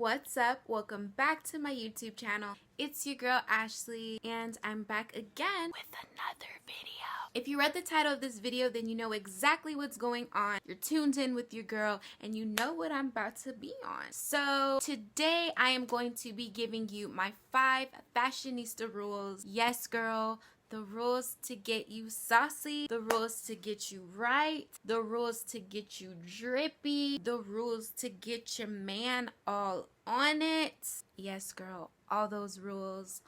What's up? Welcome back to my YouTube channel. It's your girl Ashley and I'm back again with another video. If you read the title of this video, then you know exactly what's going on. You're tuned in with your girl and you know what I'm about to be on. So today I am going to be giving you my 5 fashionista rules. Yes, girl. The rules to get you saucy, the rules to get you right, the rules to get you drippy, the rules to get your man all on it. Yes, girl, all those rules,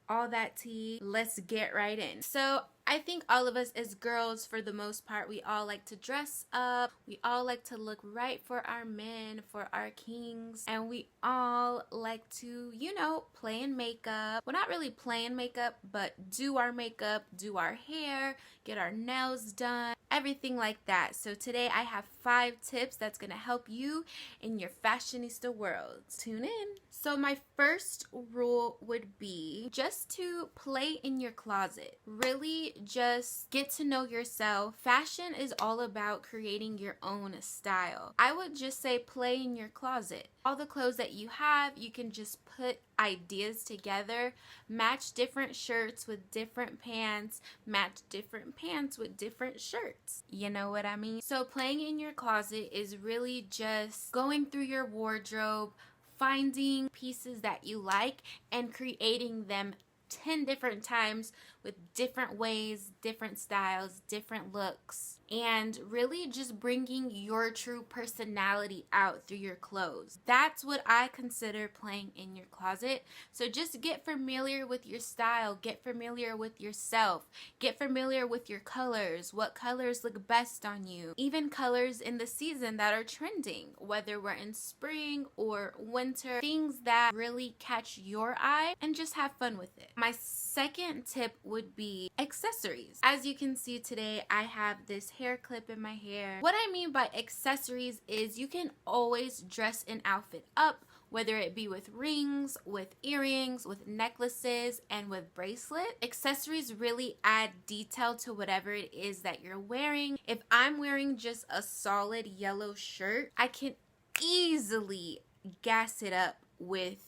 all that tea. Let's get right in. So I think all of us as girls, for the most part, we all like to dress up. We all like to look right for our men, for our kings. And we all like to, you know, play in makeup. Well, not really play in makeup, but do our makeup, do our hair, get our nails done, everything like that. So today I have 5 tips that's going to help you in your fashionista world. Tune in. So my first rule would be just to play in your closet. Really just get to know yourself. Fashion is all about creating your own style. I would just say play in your closet. All the clothes that you have, you can just put ideas together, match different shirts with different pants, match different pants with different shirts. You know what I mean? So playing in your closet is really just going through your wardrobe, finding pieces that you like and creating them 10 different times with different ways, different styles, different looks, and really just bringing your true personality out through your clothes. That's what I consider playing in your closet. So just get familiar with your style, get familiar with yourself, get familiar with your colors, what colors look best on you, even colors in the season that are trending, whether we're in spring or winter, things that really catch your eye, and just have fun with it. My second tip would be accessories. As you can see today, I have this hair clip in my hair. What I mean by accessories is you can always dress an outfit up, whether it be with rings, with earrings, with necklaces, and with bracelets. Accessories really add detail to whatever it is that you're wearing. If I'm wearing just a solid yellow shirt, I can easily gas it up with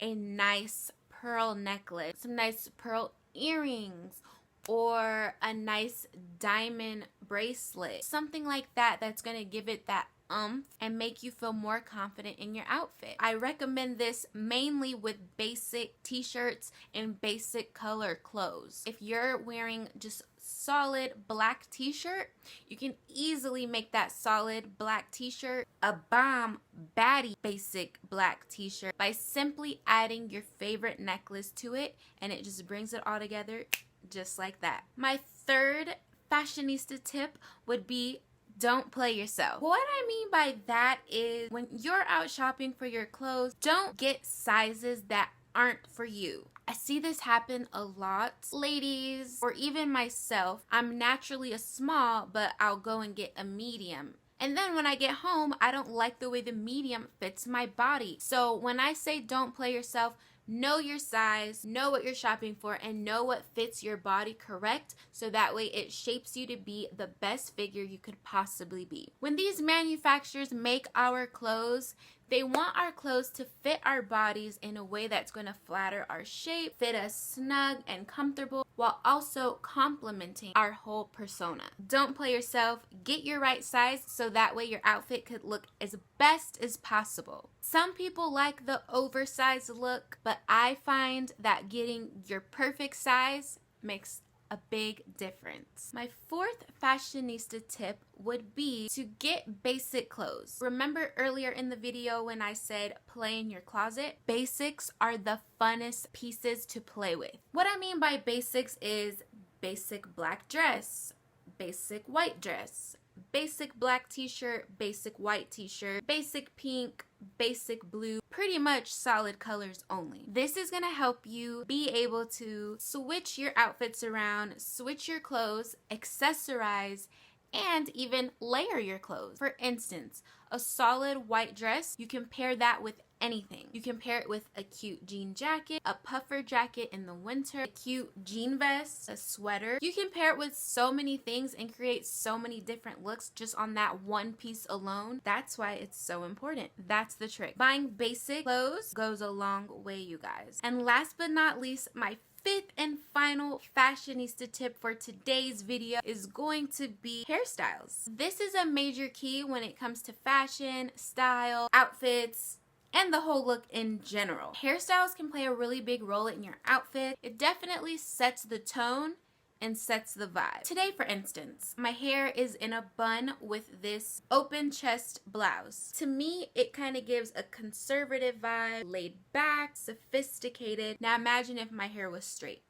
a nice pearl necklace, some nice pearl earrings, or a nice diamond bracelet, something like that that's going to give it that oomph and make you feel more confident in your outfit. I recommend this mainly with basic t-shirts and basic color clothes. If you're wearing just solid black t-shirt, you can easily make that solid black t-shirt a bomb baddie basic black t-shirt by simply adding your favorite necklace to it, and it just brings it all together just like that. My third fashionista tip would be don't play yourself. What I mean by that is when you're out shopping for your clothes, don't get sizes that aren't for you. I see this happen a lot. Ladies, or even myself, I'm naturally a small, but I'll go and get a medium. And then when I get home, I don't like the way the medium fits my body. So when I say don't play yourself, know your size, know what you're shopping for, and know what fits your body correct, so that way it shapes you to be the best figure you could possibly be. When these manufacturers make our clothes, they want our clothes to fit our bodies in a way that's going to flatter our shape, fit us snug and comfortable, while also complementing our whole persona. Don't play yourself. Get your right size so that way your outfit could look as best as possible. Some people like the oversized look, but I find that getting your perfect size makes a big difference. My fourth fashionista tip would be to get basic clothes. Remember earlier in the video when I said play in your closet? Basics are the funnest pieces to play with. What I mean by basics is basic black dress, basic white dress, basic black t-shirt, basic white t-shirt, basic pink, basic blue, pretty much solid colors only. This is going to help you be able to switch your outfits around, switch your clothes, accessorize, and even layer your clothes. For instance, a solid white dress, you can pair that with anything. You can pair it with a cute jean jacket, a puffer jacket in the winter, a cute jean vest, a sweater. You can pair it with so many things and create so many different looks just on that one piece alone. That's why it's so important. That's the trick. Buying basic clothes goes a long way, you guys. And last but not least, my fifth and final fashionista tip for today's video is going to be hairstyles. This is a major key when it comes to fashion, style, outfits, and the whole look in general. Hairstyles can play a really big role in your outfit. It definitely sets the tone and sets the vibe. Today, for instance, my hair is in a bun with this open chest blouse. To me, it kind of gives a conservative vibe, laid back, sophisticated. Now imagine if my hair was straight.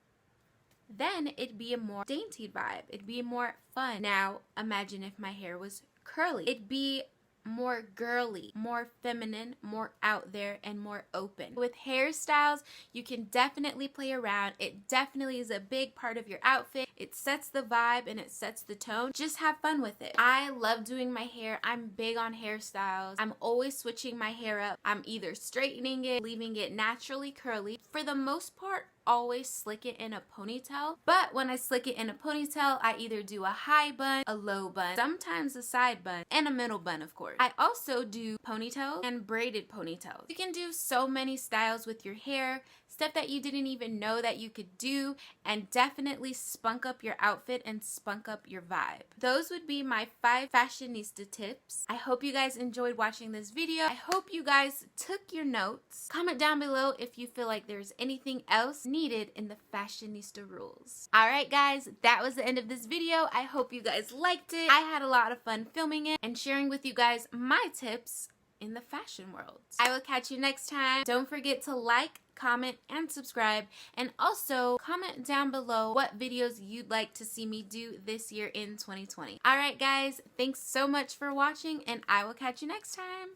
Then it'd be a more dainty vibe. It'd be more fun. Now imagine if my hair was curly. It'd be more girly, more feminine, more out there, and more open. With hairstyles, you can definitely play around. It definitely is a big part of your outfit. It sets the vibe and it sets the tone. Just have fun with it. I love doing my hair. I'm big on hairstyles. I'm always switching my hair up. I'm either straightening it, leaving it naturally curly. For the most part, always slick it in a ponytail, but when I slick it in a ponytail, I either do a high bun, a low bun, sometimes a side bun, and a middle bun, of course. I also do ponytails and braided ponytails. You can do so many styles with your hair, stuff that you didn't even know that you could do, and definitely spunk up your outfit and spunk up your vibe. Those would be my 5 fashionista tips. I hope you guys enjoyed watching this video. I hope you guys took your notes. Comment down below if you feel like there's anything else needed in the fashionista rules. Alright guys, that was the end of this video. I hope you guys liked it. I had a lot of fun filming it and sharing with you guys my tips in the fashion world. I will catch you next time. Don't forget to like, comment, and subscribe, and also comment down below what videos you'd like to see me do this year in 2020. Alright guys, thanks so much for watching, and I will catch you next time.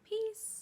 Peace.